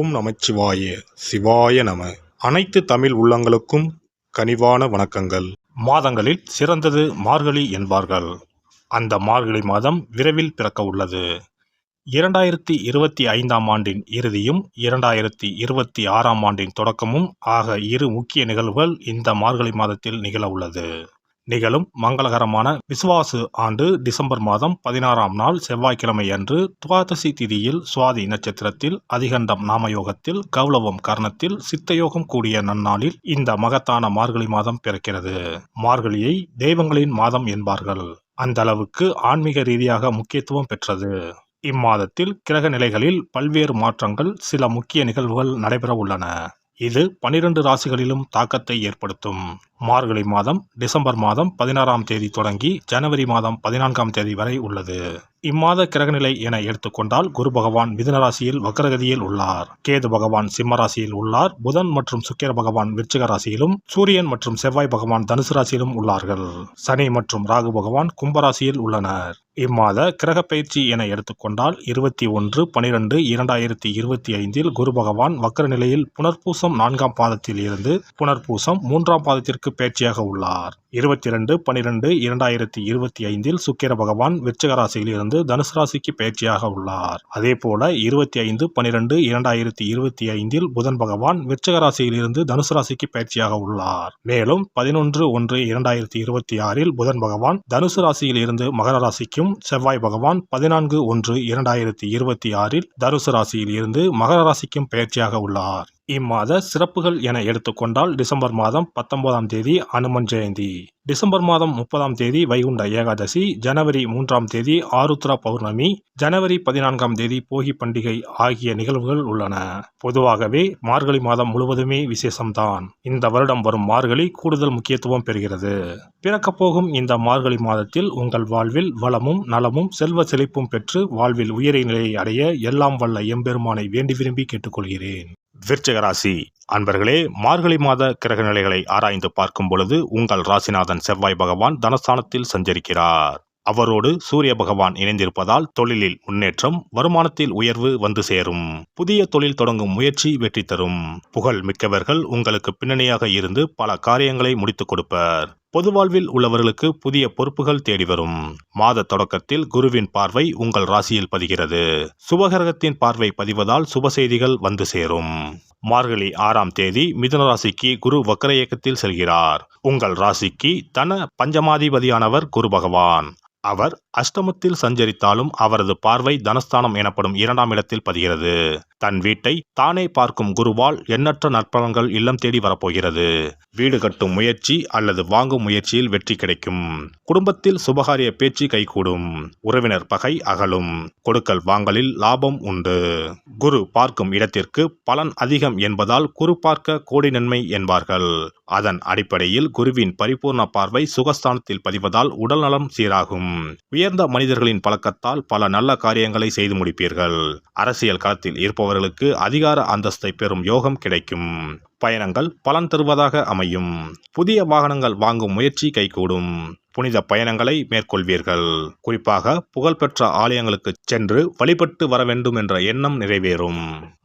ஓம் நமச்சிவாய சிவாய நம. அனைத்து தமிழ் உள்ளங்களுக்கும் கனிவான வணக்கங்கள். மாதங்களில் சிறந்தது மார்கழி என்பார்கள். அந்த மார்கழி மாதம் விரைவில் பிறக்க உள்ளது. 2025ஆம் ஆண்டின் இறுதியும் 2026ஆம் ஆண்டின் தொடக்கமும் ஆக இரு முக்கிய நிகழ்வுகள் இந்த மார்கழி மாதத்தில் நிகழ உள்ளது. நிகழும் மங்களகரமான விசுவாசு ஆண்டு டிசம்பர் மாதம் 16ஆம் நாள் செவ்வாய்க்கிழமை அன்று துவாதசி திதியில் சுவாதி நட்சத்திரத்தில் அதிகண்டம் நாமயோகத்தில் கௌளவம் கர்ணத்தில் சித்தயோகம் கூடிய நன்னாளில் இந்த மகத்தான மார்கழி மாதம் பிறக்கிறது. மார்கழியை தெய்வங்களின் மாதம் என்பார்கள். அந்த அளவுக்கு ஆன்மீக ரீதியாக முக்கியத்துவம் பெற்றது. இம்மாதத்தில் கிரக நிலைகளில் பல்வேறு மாற்றங்கள், சில முக்கிய நிகழ்வுகள் நடைபெற உள்ளன. இது 12 ராசிகளிலும் தாக்கத்தை ஏற்படுத்தும். மார்கழி மாதம் டிசம்பர் மாதம் 16ஆம் தேதி தொடங்கி ஜனவரி மாதம் 14ஆம் தேதி வரை உள்ளது. இம்மாத கிரகநிலை என எடுத்துக்கொண்டால் குரு பகவான் மிதுன ராசியில் வக்ரகதியில் உள்ளார். கேது பகவான் சிம்ம ராசியில் உள்ளார். புதன் மற்றும் சுக்கிர பகவான் விருச்சிக ராசியிலும், சூரியன் மற்றும் செவ்வாய் பகவான் தனுசு ராசியிலும் உள்ளார்கள். சனி மற்றும் ராகு பகவான் கும்பராசியில் உள்ளனர். இம்மாத கிரக பயிற்சி என எடுத்துக்கொண்டால் 21/12/2025 குரு பகவான் வக்ர நிலையில் புனர்பூசம் 4ஆம் பாதத்தில் இருந்து புனர்பூசம் 3ஆம் பாதத்திற்கு பயிற்சியாக உள்ளார். 22/12/2025 சுக்கிர பகவான் விருச்சிக ராசியில் இருந்து தனுசு ராசிக்கு பயிற்சியாக உள்ளார். அதேபோல 25/12/2025 புதன் பகவான் விருச்சிக ராசியில் இருந்து தனுசு ராசிக்கு பயிற்சியாக உள்ளார். மேலும் 11/1/2026 புதன் பகவான் தனுசு ராசியில் இருந்து மகர ராசிக்கும், செவ்வாய் பகவான் 14/1/2026 தனுசு ராசியில் இருந்து மகர ராசிக்கும் பயிற்சியாக உள்ளார். இம்மாத சிறப்புகள் என எடுத்துக்கொண்டால் டிசம்பர் மாதம் 19ஆம் தேதி அனுமன் ஜெயந்தி, டிசம்பர் மாதம் 30ஆம் தேதி வைகுண்ட ஏகாதசி, ஜனவரி 3ஆம் தேதி ஆருத்ரா பௌர்ணமி, ஜனவரி 14ஆம் தேதி போகி பண்டிகை ஆகிய நிகழ்வுகள் உள்ளன. பொதுவாகவே மார்கழி மாதம் முழுவதுமே விசேஷம்தான். இந்த வருடம் வரும் மார்கழி கூடுதல் முக்கியத்துவம் பெறுகிறது. பிறக்கப்போகும் இந்த மார்கழி மாதத்தில் உங்கள் வாழ்வில் வளமும் நலமும் செல்வ செழிப்பும் பெற்று வாழ்வில் உயரிய நிலையை அடைய எல்லாம் வல்ல எம்பெருமானை வேண்டி விரும்பி கேட்டுக்கொள்கிறேன். விருச்சிக ராசி அன்பர்களே, மார்கழி மாத கிரக நிலைகளை ஆராய்ந்து பார்க்கும் பொழுது உங்கள் ராசிநாதன் செவ்வாய் பகவான் தனஸ்தானத்தில் சஞ்சரிக்கிறார். அவரோடு சூரிய பகவான் இணைந்திருப்பதால் தொழிலில் முன்னேற்றம், வருமானத்தில் உயர்வு வந்து சேரும். புதிய தொழில் தொடங்கும் முயற்சி வெற்றி தரும். புகழ் மிக்கவர்கள் உங்களுக்கு பின்னணியாக இருந்து பல காரியங்களை முடித்துக் கொடுப்பர். பொது வாழ்வில் உள்ளவர்களுக்கு புதிய பொறுப்புகள் தேடி வரும். மாத தொடக்கத்தில் குருவின் பார்வை உங்கள் ராசியில் பதிகிறது. சுபகிரகத்தின் பார்வை பதிவதால் சுப செய்திகள் வந்து சேரும். மார்கழி 6ஆம் தேதி மிதுன ராசிக்கு குரு வக்ர இயக்கத்தில் செல்கிறார். உங்கள் ராசிக்கு தன பஞ்சமாதிபதியானவர் குரு பகவான். அவர் அஷ்டமத்தில் சஞ்சரித்தாலும் அவரது பார்வை தனஸ்தானம் எனப்படும் 2ஆம் இடத்தில் பதிகிறது. தன் வீட்டை தானே பார்க்கும் குருவால் எண்ணற்ற நற்பலன்கள் இல்லம் தேடி வரப்போகிறது. வீடு கட்டும் முயற்சி அல்லது வாங்கும் முயற்சியில் வெற்றி கிடைக்கும். குடும்பத்தில் சுபகாரிய பேச்சு கைகூடும். உறவினர் பகை அகலும். கொடுக்கல் வாங்கலில் லாபம் உண்டு. குரு பார்க்கும் இடத்திற்கு பலன் அதிகம் என்பதால் குரு பார்க்க கோடி நன்மை என்பார்கள். அதன் அடிப்படையில் குருவின் பரிபூர்ண பார்வை சுகஸ்தானத்தில் பதிவதால் உடல்நலம் சீராகும். உயர்ந்த மனிதர்களின் பழக்கத்தால் பல நல்ல காரியங்களை செய்து முடிப்பீர்கள். அரசியல் களத்தில் இருப்பவர்களுக்கு அதிகார அந்தஸ்தை பெறும் யோகம் கிடைக்கும். பயணங்கள் பலன் தருவதாக அமையும். புதிய வாகனங்கள் வாங்கும் முயற்சி கைகூடும். புனித பயணங்களை மேற்கொள்வீர்கள். குறிப்பாக புகழ்பெற்ற ஆலயங்களுக்கு சென்று வழிபட்டு வர வேண்டும் என்ற எண்ணம் நிறைவேறும்.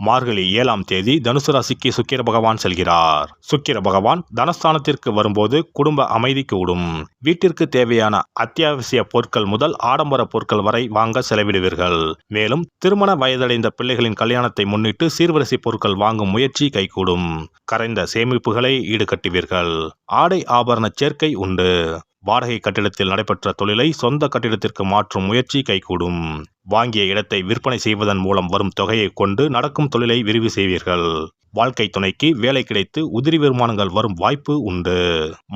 மார்கழி 7ஆம் தேதி தனுசு ராசிக்கு சுக்கிர பகவான் செல்கிறார். சுக்கிர பகவான் தனஸ்தானத்திற்கு வரும்போது குடும்ப அமைதி கூடும். வீட்டிற்கு தேவையான அத்தியாவசிய பொருட்கள் முதல் ஆடம்பர பொருட்கள் வரை வாங்க செலவிடுவீர்கள். மேலும் திருமண வயதடைந்த பிள்ளைகளின் கல்யாணத்தை முன்னிட்டு சீர்வரிசை பொருட்கள் வாங்கும் முயற்சி கைகூடும். கரைந்த சேமிப்புகளை ஈடுகட்டுவீர்கள். ஆடை ஆபரண சேர்க்கை உண்டு. வாடகை கட்டிடத்தில் நடைபெற்ற தொழிலை சொந்த கட்டிடத்திற்கு மாற்றும் முயற்சி கைகூடும். வாங்கிய இடத்தை விற்பனை செய்வதன் மூலம் வரும் தொகையை கொண்டு நடக்கும் தொழிலை விரிவு செய்வீர்கள். வாழ்க்கை துணைக்கு வேலை கிடைத்து உதிரி வருமானங்கள் வரும் வாய்ப்பு உண்டு.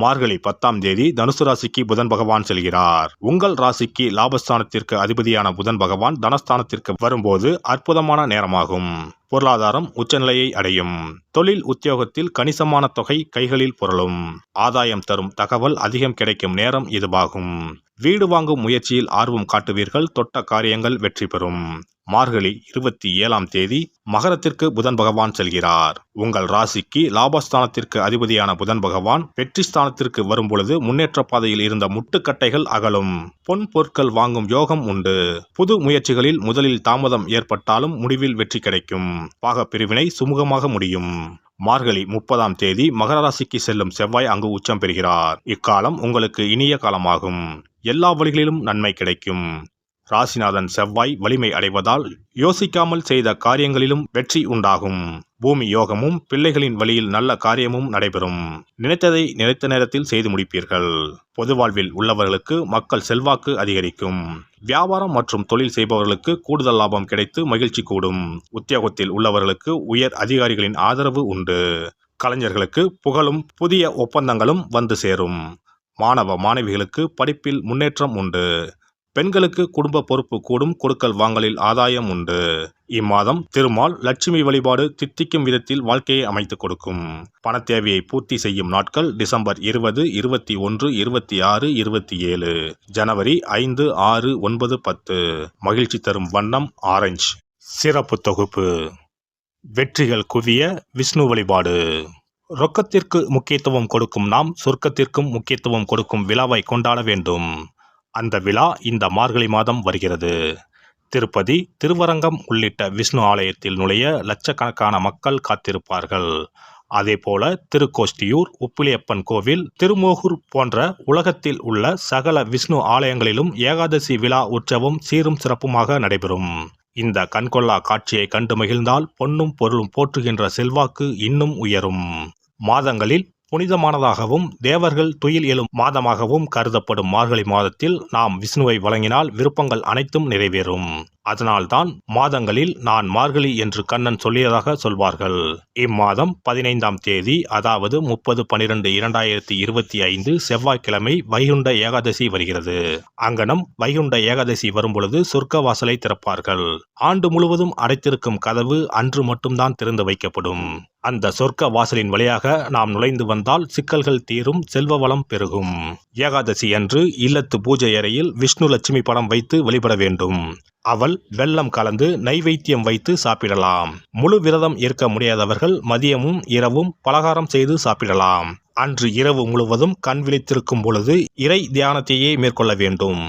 மார்கழி 10ஆம் தேதி தனுசு ராசிக்கு புதன் பகவான் செல்கிறார். உங்கள் ராசிக்கு லாபஸ்தானத்திற்கு அதிபதியான புதன் பகவான் தனஸ்தானத்திற்கு வரும்போது அற்புதமான நேரமாகும். பொருளாதாரம் உச்சநிலையை அடையும். தொழில் உத்தியோகத்தில் கணிசமான தொகை கைகளில் புரளும். ஆதாயம் தரும் தகவல் அதிகம் கிடைக்கும் நேரம் இதுவாகும். வீடு வாங்கும் முயற்சியில் ஆர்வம் காட்டுவீர்கள். தொட்ட காரியங்கள் வெற்றி பெறும். மார்கழி 27ஆம் தேதி மகரத்திற்கு புதன் பகவான் செல்கிறார். உங்கள் ராசிக்கு லாபஸ்தானத்திற்கு அதிபதியான புதன் பகவான் வெற்றி ஸ்தானத்திற்கு வரும்பொழுது முன்னேற்ற பாதையில் இருந்த முட்டுக்கட்டைகள் அகலும். பொன் பொருட்கள் வாங்கும் யோகம் உண்டு. புது முயற்சிகளில் முதலில் தாமதம் ஏற்பட்டாலும் முடிவில் வெற்றி கிடைக்கும். பாக பிரிவினை சுமூகமாக முடியும். மார்கழி 30ஆம் தேதி மகர ராசிக்கு செல்லும் செவ்வாய் அங்கு உச்சம் பெறுகிறார். இக்காலம் உங்களுக்கு இனிய காலமாகும். எல்லா வழிகளிலும் நன்மை கிடைக்கும். ராசிநாதன் செவ்வாய் வலிமை அடைவதால் யோசிக்காமல் செய்த காரியங்களிலும் வெற்றி உண்டாகும். பூமி யோகமும் பிள்ளைகளின் வழியில் நல்ல காரியமும் நடைபெறும். நினைத்ததை நினைத்த நேரத்தில் செய்து முடிப்பீர்கள். பொது வாழ்வில் உள்ளவர்களுக்கு மக்கள் செல்வாக்கு அதிகரிக்கும். வியாபாரம் மற்றும் தொழில் செய்பவர்களுக்கு கூடுதல் லாபம் கிடைத்து மகிழ்ச்சி கூடும். உத்தியோகத்தில் உள்ளவர்களுக்கு உயர் அதிகாரிகளின் ஆதரவு உண்டு. கலைஞர்களுக்கு புகழும் புதிய ஒப்பந்தங்களும் வந்து சேரும். மாணவ மாணவிகளுக்கு படிப்பில் முன்னேற்றம் உண்டு. பெண்களுக்கு குடும்ப பொறுப்பு கூடும். கொடுக்கல் வாங்கலில் ஆதாயம் உண்டு. இம்மாதம் திருமால் லட்சுமி வழிபாடு தித்திக்கும் விதத்தில் வாழ்க்கையை அமைத்துக் கொடுக்கும். பண தேவையை பூர்த்தி செய்யும் நாட்கள் டிசம்பர் 20, 21, 26, 27, ஜனவரி 5, 6, 9, 10. மகிழ்ச்சி தரும் வண்ணம் ஆரஞ்சு. சிறப்பு தொகுப்பு. வெற்றிகள் குவிய விஷ்ணு வழிபாடு. ரொக்கத்திற்கு முக்கியத்துவம் கொடுக்கும் நாம் சொர்க்கத்திற்கும் முக்கியத்துவம் கொடுக்கும் விழாவை கொண்டாட வேண்டும். அந்த விழா இந்த மார்கழி மாதம் வருகிறது. திருப்பதி, திருவரங்கம் உள்ளிட்ட விஷ்ணு ஆலயத்தில் நுழைய லட்சக்கணக்கான மக்கள் காத்திருப்பார்கள். அதேபோல திருக்கோஷ்டியூர், உப்பிலியப்பன் கோவில், திருமோகூர் போன்ற உலகத்தில் உள்ள சகல விஷ்ணு ஆலயங்களிலும் ஏகாதசி விழா உற்சவம் சீரும் சிறப்புமாக நடைபெறும். இந்த கண்கொள்ளா காட்சியை கண்டு மகிழ்ந்தால் பொன்னும் பொருளும் போற்றுகின்ற செல்வாக்கு இன்னும் உயரும். மாதங்களில் புனிதமானதாகவும் தேவர்கள் துயில் எழும் மாதமாகவும் கருதப்படும் மார்கழி மாதத்தில் நாம் விஷ்ணுவை வழங்கினால் விருப்பங்கள் அனைத்தும் நிறைவேறும். அதனால்தான் மாதங்களில் நான் மார்கழி என்று கண்ணன் சொல்லியதாக சொல்வார்கள். இம்மாதம் 15ஆம் தேதி அதாவது 30/12/2025 செவ்வாய்க்கிழமை வைகுண்ட ஏகாதசி வருகிறது. அங்கனம் வைகுண்ட ஏகாதசி வரும்பொழுது சொர்க்க வாசலை திறப்பார்கள். ஆண்டு முழுவதும் அடைத்திருக்கும் கதவு அன்று மட்டும்தான் திறந்து வைக்கப்படும். அந்த சொர்க்க வாசலின் வழியாக நாம் நுழைந்து வந்தால் சிக்கல்கள் தீரும், செல்வ வளம் பெருகும். ஏகாதசி அன்று இல்லத்து பூஜை அறையில் விஷ்ணு லட்சுமி படம் வைத்து வழிபட வேண்டும். அவள் வெல்லம் கலந்து நைவேத்தியம் வைத்து சாப்பிடலாம். முழு விரதம் இருக்க முடியாதவர்கள் மதியமும் இரவும் பலகாரம் செய்து சாப்பிடலாம். அன்று இரவு முழுவதும் கண் விழித்திருக்கும் பொழுது இறை தியானத்தையே மேற்கொள்ள வேண்டும்.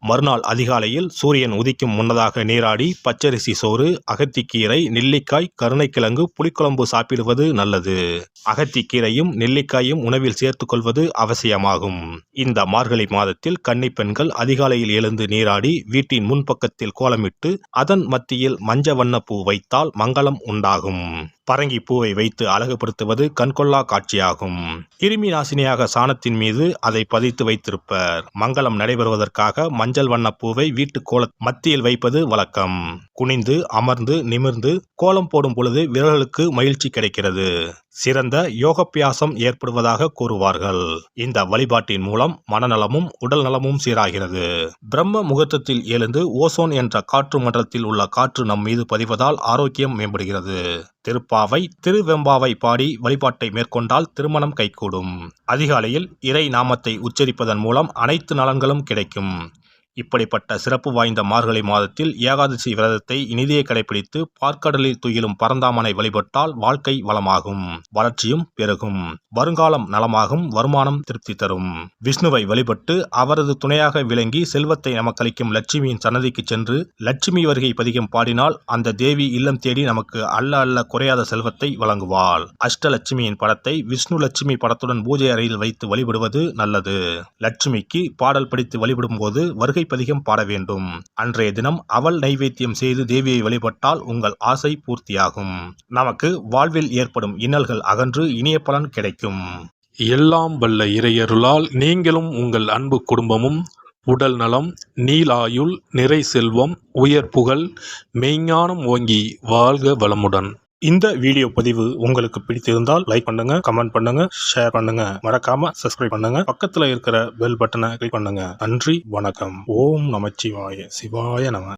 மறுநாள் அதிகாலையில் சூரியன் உதிக்கும் முன்னதாக நீராடி பச்சரிசி சோறு, அகத்திக்கீரை, நெல்லிக்காய், கருணைக்கிழங்கு, புளிக்குழம்பு சாப்பிடுவது நல்லது. அகத்திக்கீரையும் நெல்லிக்காயும் உணவில் சேர்த்துக் கொள்வது அவசியமாகும். இந்த மார்கழி மாதத்தில் கன்னி பெண்கள் அதிகாலையில் எழுந்து நீராடி வீட்டின் முன்பக்கத்தில் கோலமிட்டு அதன் மத்தியில் மஞ்ச வண்ண பூ வைத்தால் மங்களம் உண்டாகும். பரங்கி பூவை வைத்து அழகுபடுத்துவது கண்கொள்ளா காட்சியாகும். கிருமி நாசினியாக சாணத்தின் மீது அதை பதித்து வைத்திருப்பர். மங்களம் நடைபெறுவதற்காக மஞ்சள் வண்ண பூவை வீட்டு கோல மத்தியில் வைப்பது வழக்கம். குனிந்து அமர்ந்து நிமிர்ந்து கோலம் போடும் பொழுது விரல்களுக்கு மகிழ்ச்சி கிடைக்கிறது. சிறந்த யோகாபியாசம் ஏற்படுவதாக கூறுவார்கள். இந்த வழிபாட்டின் மூலம் மனநலமும் உடல் நலமும் சீராகிறது. பிரம்ம முகூர்த்தத்தில் எழுந்து ஓசோன் என்ற காற்று மண்டலத்தில் உள்ள காற்று நம் மீது பதிவதால் ஆரோக்கியம் மேம்படுகிறது. திருப்பாவை, திருவெம்பாவை பாடி வழிபாட்டை மேற்கொண்டால் திருமணம் கைகூடும். அதிகாலையில் இறை நாமத்தை உச்சரிப்பதன் மூலம் அனைத்து நலன்களும் கிடைக்கும். இப்படிப்பட்ட சிறப்பு வாய்ந்த மார்கழி மாதத்தில் ஏகாதசி விரதத்தை இனிதே கடைபிடித்து பார்க்கடலில் துயிலும் பரந்தாமனை வழிபட்டால் வாழ்க்கை வளமாகும், வளர்ச்சியும் பெருகும், வருங்காலம் நலமாகும், வருமானம் திருப்தி தரும். விஷ்ணுவை வழிபட்டு அவரது துணையாக விளங்கி செல்வத்தை நமக்களிக்கும் லட்சுமியின் சன்னதிக்கு சென்று லட்சுமி வருகை பதிகம் பாடினால் அந்த தேவி இல்லம் தேடி நமக்கு அல்ல அல்ல குறையாத செல்வத்தை வழங்குவாள். அஷ்டலட்சுமியின் படத்தை விஷ்ணு லட்சுமி படத்துடன் பூஜை அறையில் வைத்து வழிபடுவது நல்லது. லட்சுமிக்கு பாடல் படித்து வழிபடும் போது வருகை பதிகம் பாட வேண்டும். அன்றைய தினம் அவள் நைவேத்தியம் செய்து தேவியை வழிபட்டால் உங்கள் ஆசை பூர்த்தியாகும். நமக்கு வாழ்வில் ஏற்படும் இன்னல்கள் அகன்று இனிய பலன் கிடைக்கும். எல்லாம் வல்ல இறையருளால் நீங்களும் உங்கள் அன்பு குடும்பமும் உடல் நலம், நீலாயுள், நிறை செல்வம், உயர் புகழ், மெய்ஞானம் ஓங்கி வாழ்க வளமுடன். இந்த வீடியோ பதிவு உங்களுக்கு பிடித்திருந்தால் லைக் பண்ணுங்க, கமெண்ட் பண்ணுங்க, ஷேர் பண்ணுங்க, மறக்காம சப்ஸ்கிரைப் பண்ணுங்க, பக்கத்துல இருக்கிற பெல் பட்டனை கிளிக் பண்ணுங்க. நன்றி, வணக்கம். ஓம் நமச்சிவாய, சிவாய நம.